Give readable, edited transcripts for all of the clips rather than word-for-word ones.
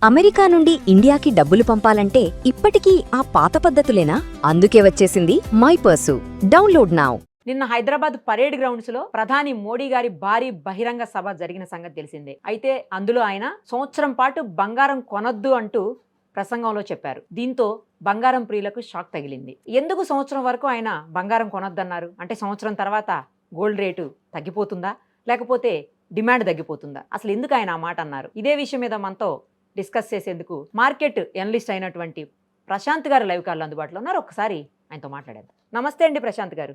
America నుండి ఇండియాకి డబ్బులు పంపాలంటే ఇప్పటికీ ఆ పాత పద్ధతులేనా? అందుకే వచ్చేసింది మైపర్సు. Download now. నిన్న హైదరాబాద్ పరేడ్ గ్రౌండ్స్ లో ప్రధాని మోడీ గారి భారీ బహిరంగ సభ జరిగిన సంగతి తెలిసిందే. అయితే అందులో ఆయన సంవత్సరం పాటు బంగారం కొనొద్దు అంటూ ప్రసంగంలో చెప్పారు. దీంతో బంగారం ప్రియులకు షాక్ తగిలింది. ఎందుకు సంవత్సరం వరకు ఆయన బంగారం కొనొద్దన్నారు? అంటే సంవత్సరం తర్వాత గోల్డ్ రేటు తగ్గిపోతుందా, లేకపోతే డిమాండ్ తగ్గిపోతుందా? అసలు ఎందుకు ఆయన ఆ మాట అన్నారు? ఇదే విషయం మీద మనతో డిస్కస్ చేసేందుకు మార్కెట్ ఎనలిస్ట్ అయినటువంటి ప్రశాంత్ గారు లైవ్ కాల్లో అందుబాటులో ఉన్నారు. ఒకసారి ఆయనతో మాట్లాడేద్దాం. నమస్తే అండి ప్రశాంత్ గారు.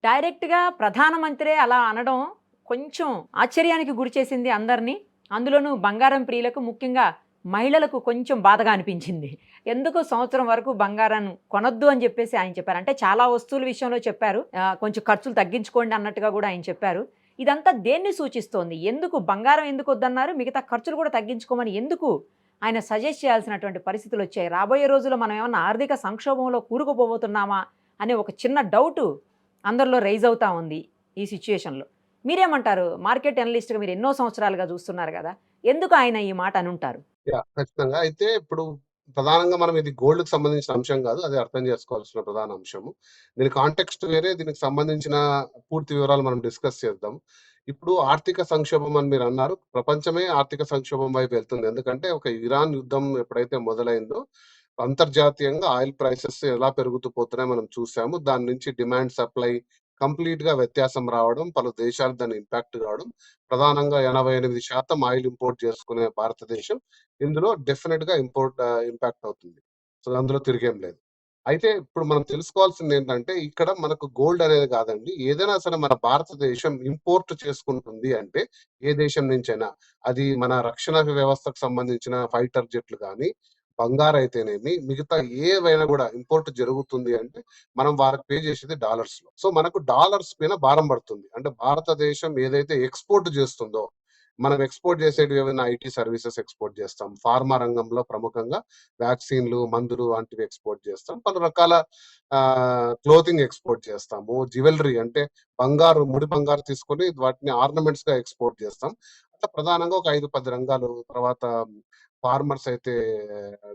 డైరెక్ట్ గా ప్రధానమంత్రే అలా అనడం కొంచెం ఆశ్చర్యానికి గురి చేసింది అందరినీ. అందులోనూ బంగారం ప్రియులకు, ముఖ్యంగా మహిళలకు కొంచెం బాధగా అనిపించింది. ఎందుకు సంవత్సరం వరకు బంగారం కొనొద్దు అని చెప్పేసి ఆయన చెప్పారు. అంటే చాలా వస్తువుల విషయంలో చెప్పారు, కొంచెం ఖర్చులు తగ్గించుకోండి అన్నట్టుగా కూడా ఆయన చెప్పారు. ఇదంతా దేన్ని సూచిస్తోంది? ఎందుకు బంగారం ఎందుకు వద్దన్నారు? మిగతా ఖర్చులు కూడా తగ్గించుకోమని ఎందుకు ఆయన సజెస్ట్ చేయాల్సినటువంటి పరిస్థితులు వచ్చాయి? రాబోయే రోజుల్లో మనం ఏమన్నా ఆర్థిక సంక్షోభంలో కూరుకుపోబోతున్నామా అనే ఒక చిన్న డౌటు అందరిలో రైజ్ అవుతా ఉంది ఈ సిచ్యుయేషన్లో. మీరేమంటారు? మార్కెట్ అనలిస్ట్గా మీరు ఎన్నో సంవత్సరాలుగా చూస్తున్నారు కదా, ఎందుకు ఆయన ఈ మాట అనుంటారు? ఖచ్చితంగా. అయితే ఇప్పుడు ప్రధానంగా మనం ఇది గోల్డ్‌కి సంబంధించిన అంశం కాదు. అది అర్థం చేసుకోవాల్సిన ప్రధాన అంశము. దీని కాంటెక్స్ట్ వేరే, దీనికి సంబంధించిన పూర్తి వివరాలు మనం డిస్కస్ చేద్దాం. ఇప్పుడు ఆర్థిక సంక్షోభం అని మీరన్నారు. ప్రపంచమే ఆర్థిక సంక్షోభం వైపు వెళ్తుంది. ఎందుకంటే ఒక ఇరాన్ యుద్ధం ఎప్పుడైతే మొదలైందో అంతర్జాతీయంగా ఆయిల్ ప్రైసెస్ ఎలా పెరుగుతూ పోతున్నాయో మనం చూసాము. దాని నుంచి డిమాండ్, సప్లై కంప్లీట్‌గా వ్యత్యాసం రావడం, పలు దేశాలకు దాని ఇంపాక్ట్ కావడం. ప్రధానంగా 88% ఆయిల్ ఇంపోర్ట్ చేసుకునే భారతదేశం ఇందులో డెఫినిట్‌గా ఇంపాక్ట్ అవుతుంది. సో, అందులో తిరిగేం లేదు. అయితే ఇప్పుడు మనం తెలుసుకోవాల్సిందేంటంటే, ఇక్కడ మనకు గోల్డ్ అనేది కాదండి. ఏదైనా సరే మన భారతదేశం ఇంపోర్ట్ చేసుకుంటుంది అంటే, ఏ దేశం నుంచైనా. అది మన రక్షణ వ్యవస్థకు సంబంధించిన ఫైటర్ జెట్లు గానీ, బంగారైతేనేమి, మిగతా ఏవైనా గూడా ఇంపోర్ట్ జరుగుతుంది అంటే, మనం వారికి పే చేసేది డాలర్స్‌లో. సో, మనకు డాలర్స్ పైన భారం పడుతుంది. అంటే భారతదేశం ఏదైతే ఎక్స్‌పోర్ట్ చేస్తుందో, మనం ఎక్స్‌పోర్ట్ చేసేటివి ఏవైనా ఐటీ సర్వీసెస్ ఎక్స్‌పోర్ట్ చేస్తాం. ఫార్మా రంగంలో ప్రముఖంగా వ్యాక్సిన్‌లు, మందులు వంటివి ఎక్స్‌పోర్ట్ చేస్తాం. పలు రకాల క్లోతింగ్ ఎక్స్‌పోర్ట్ చేస్తాము. జ్యువెల్లరీ అంటే బంగారు, ముడి బంగారు తీసుకొని వాటిని ఆర్నమెంట్స్‌గా ఎక్స్‌పోర్ట్ చేస్తాం. అట్లా ప్రధానంగా ఒక 5, 10 రంగాలు. తర్వాత ఫార్మర్స్ అయితే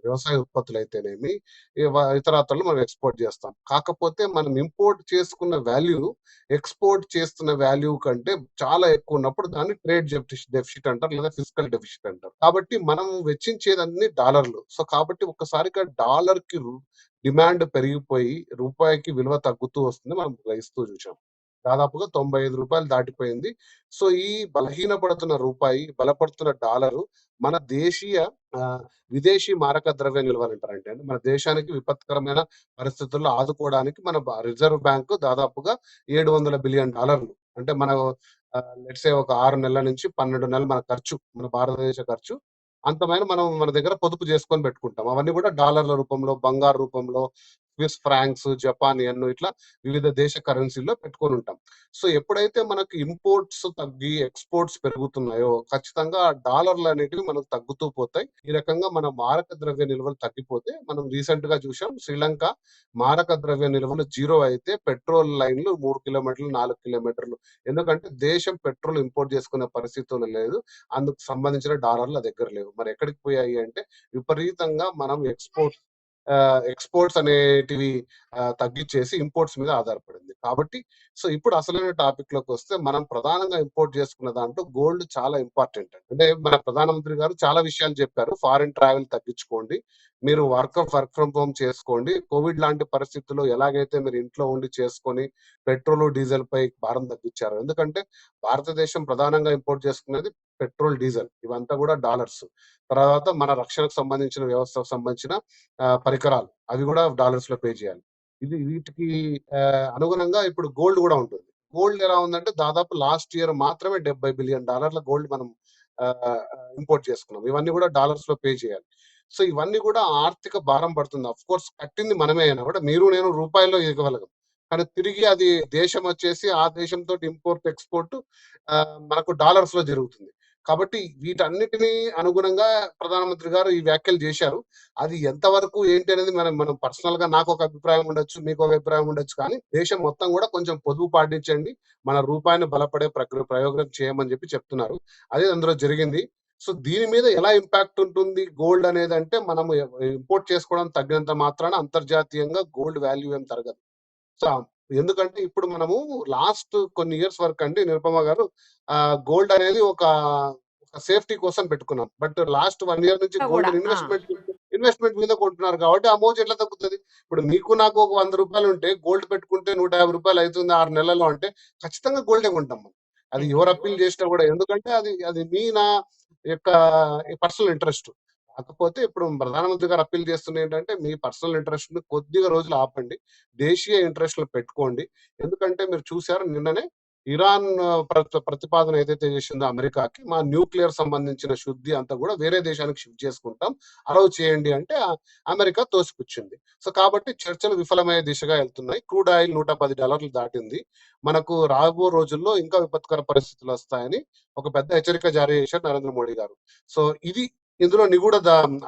వ్యవసాయ ఉత్పత్తులైతేనేమి, ఇతరాతరలు మనం ఎక్స్‌పోర్ట్ చేస్తాం. కాకపోతే మనం ఇంపోర్ట్ చేసుకున్న వాల్యూ, ఎక్స్‌పోర్ట్ చేస్తున్న వాల్యూ కంటే చాలా ఎక్కువ ఉన్నప్పుడు దాన్ని ట్రేడ్ డెఫిసిట్ అంటారు, లేదా ఫిస్కల్ డెఫిసిట్ అంటారు. కాబట్టి మనం వెచ్చించేదన్నీ డాలర్లు. సో, కాబట్టి ఒక్కసారిగా డాలర్‌కి డిమాండ్ పెరిగిపోయి రూపాయికి విలువ తగ్గుతూ వస్తుంది. మనం గ్రహిస్తూ చూసాం. దాదాపుగా రూ. 95 దాటిపోయింది. సో, ఈ బలహీనపడుతున్న రూపాయి, బలపడుతున్న డాలరు మన దేశీయ విదేశీ మారక ద్రవ్య నిల్వలంటారండి. అంటే మన దేశానికి విపత్కరమైన పరిస్థితుల్లో ఆదుకోవడానికి మన రిజర్వ్ బ్యాంక్ దాదాపుగా $700 బిలియన్. అంటే మన లెట్స్ సే ఒక 6 నెలల నుంచి 12 నెలలు మన ఖర్చు, మన భారతదేశ ఖర్చు అంతమైన మనం మన దగ్గర పొదుపు చేసుకొని పెట్టుకుంటాం. అవన్నీ కూడా డాలర్ల రూపంలో, బంగారు రూపంలో, స్విస్ ఫ్రాంక్స్, జపాన్ యెన్ ఇట్లా వివిధ దేశ కరెన్సీల్లో పెట్టుకొనుంటాం. సో, ఎప్పుడైతే మనకు ఇంపోర్ట్స్ తగ్గి ఎక్స్‌పోర్ట్స్ పెరుగుతున్నాయో, ఖచ్చితంగా డాలర్‌లనేటివి మనకు తగ్గుతూ పోతాయి. ఈ రకంగా మన మారక ద్రవ్య నిల్వలు తగ్గిపోతే, మనం రీసెంట్‌గా చూసాం శ్రీలంక మారక ద్రవ్య నిల్వలు 0 అయితే పెట్రోల్ లైన్‌లు 3 కిలోమీటర్లు, 4 కిలోమీటర్లు. ఎందుకంటే దేశం పెట్రోల్ ఇంపోర్ట్ చేసుకునే పరిస్థితుల్లో లేదు. అందుకు సంబంధించిన డాలర్‌ల దగ్గర లేవు. మరి ఎక్కడికి పోయాయి అంటే, విపరీతంగా మనం ఎక్స్‌పోర్ట్స్ అనేటివి తగ్గిచ్చేసి ఇంపోర్ట్స్ మీద ఆధారపడింది. కాబట్టి సో, ఇప్పుడు అసలైన టాపిక్‌లోకొస్తే, మనం ప్రధానంగా ఇంపోర్ట్ చేసుకున్న దాంట్లో గోల్డ్ చాలా ఇంపార్టెంట్ అండి. అంటే మన ప్రధానమంత్రి గారు చాలా విషయాలు చెప్పారు. ఫారిన్ ట్రావెల్ తగ్గించుకోండి. మీరు వర్క్ ఫ్రమ్ హోమ్ చేసుకోండి. కోవిడ్ లాంటి పరిస్థితుల్లో ఎలాగైతే మీరు ఇంట్లో ఉండి చేసుకొని పెట్రోల్, డీజిల్‌పై భారం తగ్గించారో. ఎందుకంటే భారతదేశం ప్రధానంగా ఇంపోర్ట్ చేసుకునేది పెట్రోల్, డీజిల్ ఇవంతా కూడా డాలర్స్. తర్వాత మన రక్షణకు సంబంధించిన వ్యవస్థకు సంబంధించిన పరికరాలు అవి కూడా డాలర్స్‌లో పే చేయాలి. వీటికి అనుగుణంగా ఇప్పుడు గోల్డ్ గూడా ఉంటుంది. గోల్డ్ ఎలా ఉందంటే, దాదాపు లాస్ట్ ఇయర్ మాత్రమే $70 బిలియన్ గోల్డ్ మనం ఆహ్, ఇంపోర్ట్ చేసుకున్నాం. ఇవన్నీ గూడా డాలర్స్‌లో పే చేయాలి. సో, ఇవన్నీ గూడా ఆర్థిక భారం పడుతుంది. ఆఫ్‌కోర్స్ కట్టింది మనమే అయినా కూడా మీరు నేను రూపాయల్లో ఇవ్వగలం. కానీ తిరిగి అది దేశం వచ్చేసి ఆ దేశంతోటి ఇంపోర్ట్, ఎక్స్‌పోర్ట్ మనకు డాలర్స్‌లో జరుగుతుంది. కాబట్టి వీటన్నిటిని అనుగుణంగా ప్రధానమంత్రి గారు ఈ వ్యాఖ్యలు చేశారు. అది ఎంతవరకు ఏంటి అనేది మనం మనం పర్సనల్‌గా నాకొక అభిప్రాయం ఉండొచ్చు, మీకొక అభిప్రాయం ఉండొచ్చు. కానీ దేశం మొత్తం గూడా కొంచెం పొదుపు పాటించండి. మన రూపాయిని బలపడే ప్రయోగం చేయమని చెప్పి చెప్తున్నారు. అదే అందులో జరిగింది. సో దీని మీద ఎలా ఇంపాక్ట్ ఉంటుంది గోల్డ్ అనేది అంటే మనము ఇంపోర్ట్ చేసుకోవడం తగ్గినంత మాత్రాన అంతర్జాతీయంగా గోల్డ్ వాల్యూ ఏం తరగదు. సో ఎందుకంటే ఇప్పుడు మనము లాస్ట్ కొన్ని ఇయర్స్ వరకు అండి నిరుపమ గారు గోల్డ్ అనేది ఒక సేఫ్టీ కోసం పెట్టుకున్నాం. బట్ లాస్ట్ 1 ఇయర్ నుంచి కూడా గోల్డ్ ఇన్వెస్ట్మెంట్ మీద కొంటున్నారు కాబట్టి ఆ మోజు ఎట్లా తగ్గుతుంది? ఇప్పుడు మీకు నాకు ఒక ₹100 ఉంటే గోల్డ్ పెట్టుకుంటే ₹150 అవుతుంది 6 నెలల్లో అంటే ఖచ్చితంగా గోల్డే కొంటాం మనం. అది ఎవరు అప్పీల్ చేసినా కూడా. ఎందుకంటే అది నా యొక్క పర్సనల్ ఇంట్రెస్ట్. కాకపోతే ఇప్పుడు ప్రధానమంత్రి గారు అప్పీల్ చేస్తున్నది ఏంటంటే మీ పర్సనల్ ఇంట్రెస్ట్ ని కొద్దిగా రోజులు ఆపండి. దేశీయ ఇంట్రెస్ట్‌లు పెట్టుకోండి. ఎందుకంటే మీరు చూసారు నిన్ననే ఇరాన్ ప్రతిపాదన ఏదైతే చేసిందో అమెరికాకి మా న్యూక్లియర్ సంబంధించిన శుద్ధి అంతా కూడా వేరే దేశానికి షిఫ్ట్ చేసుకుంటాం. అలౌ చేయండి అంటే అమెరికా తోసిపుచ్చింది. సో కాబట్టి చర్చలు విఫలమయ్యే దిశగా వెళ్తున్నాయి. క్రూడ్ ఆయిల్ $110 దాటింది. మనకు రాబో రోజుల్లో ఇంకా విపత్కర పరిస్థితులు వస్తాయని ఒక పెద్ద హెచ్చరిక జారీ చేశారు నరేంద్ర మోడీ గారు. సో ఇది ఇందులో నిగూఢ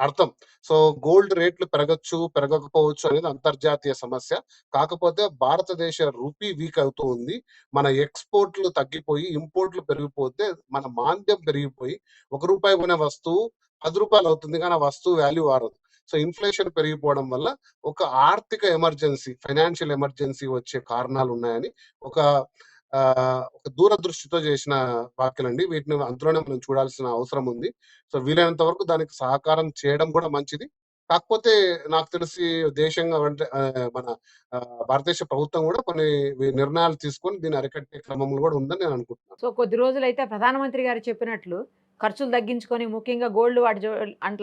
అర్థం. సో గోల్డ్ రేట్లు పెరగొచ్చు, పెరగకపోవచ్చు అనేది అంతర్జాతీయ సమస్య. కాకపోతే భారతదేశ రూపీ వీక్ అవుతూ ఉంది. మన ఎక్స్‌పోర్ట్‌లు తగ్గిపోయి, ఇంపోర్ట్‌లు పెరిగిపోతే మన మాంద్యం పెరిగిపోయి ₹1 కొనే వస్తువు ₹10 అవుతుంది. కానీ ఆ వస్తువు వాల్యూ మారదు. సో ఇన్‌ఫ్లేషన్ పెరిగిపోవడం వల్ల ఒక ఆర్థిక ఎమర్జెన్సీ, ఫైనాన్షియల్ ఎమర్జెన్సీ వచ్చే కారణాలు ఉన్నాయని ఒక ఒక దూరదృష్టితో చేసిన వ్యాఖ్యలండి. వీటిని అందులోనే మనం చూడాల్సిన అవసరం ఉంది. సో వీలైనంత వరకు దానికి సహకారం చేయడం కూడా మంచిది. కాకపోతే నాకు తెలిసి దేశంగా అంటే మన భారతదేశ ప్రభుత్వం కూడా కొన్ని నిర్ణయాలు తీసుకొని దీన్ని అరికట్టే క్రమంలో కూడా ఉందని నేను అనుకుంటున్నాను. సో కొద్ది రోజులైతే ప్రధానమంత్రి గారు చెప్పినట్లు ఖర్చులు తగ్గించుకొని ముఖ్యంగా గోల్డ్ వాటి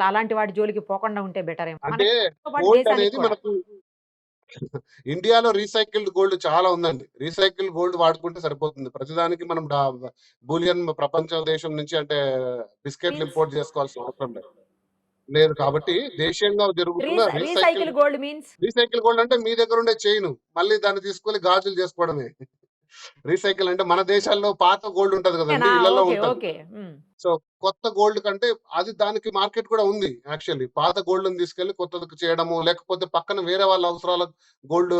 అలాంటి వాటి జోలికి పోకుండా ఉంటే బెటర్ ఏమో. అంటే మనతో పాటు గోల్డ్ దేశానికి అనేది కూడా. మనకు ఇండియాలో రీసైకిల్డ్ గోల్డ్ చాలా ఉందండి. రీసైకిల్డ్ గోల్డ్ వాడుకుంటే సరిపోతుంది. ప్రతిదానికి మనం బూలియన్ ప్రపంచ దేశం నుంచి అంటే బిస్కెట్లు మీన్స్ ఇంపోర్ట్ చేసుకోవాల్సిన అవసరం లేదు. లేదు కాబట్టి దేశీయంగా జరుగుతున్న recycle gold means recycle gold అంటే మీ దగ్గర ఉండే చైన్ మళ్ళీ దాన్ని తీసుకొని గాజులు చేసుకోవడమే. రీసైకిల్ అంటే మన దేశాల్లో పాత గోల్డ్ ఉంటది కదండీ! ఇళ్లలో ఓకే. ఉంటది. ఓకే. సో కొత్త గోల్డ్ కంటే అది దానికి మార్కెట్ కూడా ఉంది యాక్చువల్లీ. పాత గోల్డ్‌ని తీసుకెళ్ళి కొత్తది చేయడము, లేకపోతే పక్కన వేరే వాళ్ళ అవసరాలకు గోల్డ్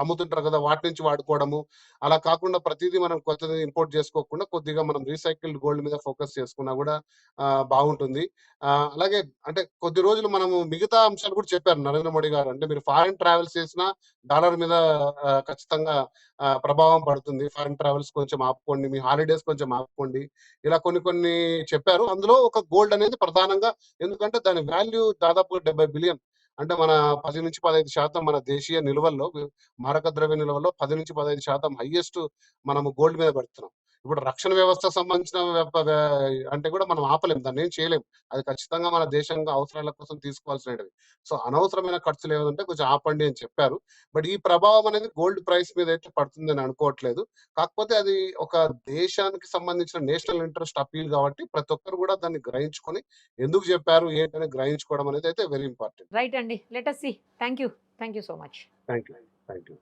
అమ్ముతుంటారు కదా! వాటి నుంచి వాడుకోవడము. అలా కాకుండా ప్రతీదీ మనం కొత్తది ఇంపోర్ట్ చేసుకోకుండా కొద్దిగా మనం రీసైకిల్డ్ గోల్డ్ మీద ఫోకస్ చేసుకున్నా కూడా బాగుంటుంది. అలాగే అంటే కొద్ది రోజులు మనము మిగతా అంశాలు కూడా చెప్పారు నరేంద్ర మోడీ గారు. అంటే మీరు ఫారిన్ ట్రావెల్స్ చేసినా డాలర్ మీద ఖచ్చితంగా ప్రభావం పడుతుంది. ఫారిన్ ట్రావెల్స్ కొంచెం ఆపుకోండి. మీ హాలిడేస్ కొంచెం ఆపుకోండి. ఇలా కొన్ని చెప్పారు. అందులో ఒక గోల్డ్ అనేది ప్రధానంగా. ఎందుకంటే దాని వాల్యూ దాదాపుగా 70 బిలియన్. అంటే మన 10-15% మన దేశీయ నిల్వల్లో మారక ద్రవ్య నిల్వల్లో 10-15% హైయెస్ట్ మనము గోల్డ్ మీద పెడుతున్నాం. ఇప్పుడు రక్షణ వ్యవస్థకు సంబంధించిన అంటే కూడా మనం ఆపలేం. దాన్నేం చేయలేం. అది ఖచ్చితంగా మన దేశంగా అవసరాల కోసం తీసుకోవాల్సినటివి. సో అనవసరమైన ఖర్చులు ఏమైనా కొంచెం ఆపండి అని చెప్పారు. బట్ ఈ ప్రభావం అనేది గోల్డ్ ప్రైస్ మీద అయితే పడుతుందని అనుకోవట్లేదు. కాకపోతే అది ఒక దేశానికి సంబంధించిన నేషనల్ ఇంట్రెస్ట్ అప్పీల్ కాబట్టి ప్రతి ఒక్కరు కూడా దాన్ని గ్రహించుకొని ఎందుకు చెప్పారు ఏంటని గ్రహించుకోవడం అనేది అయితే వెరీ ఇంపార్టెంట్. రైట్ అండి. Let us see. Thank you. Thank you so much. Thank you. Thank you.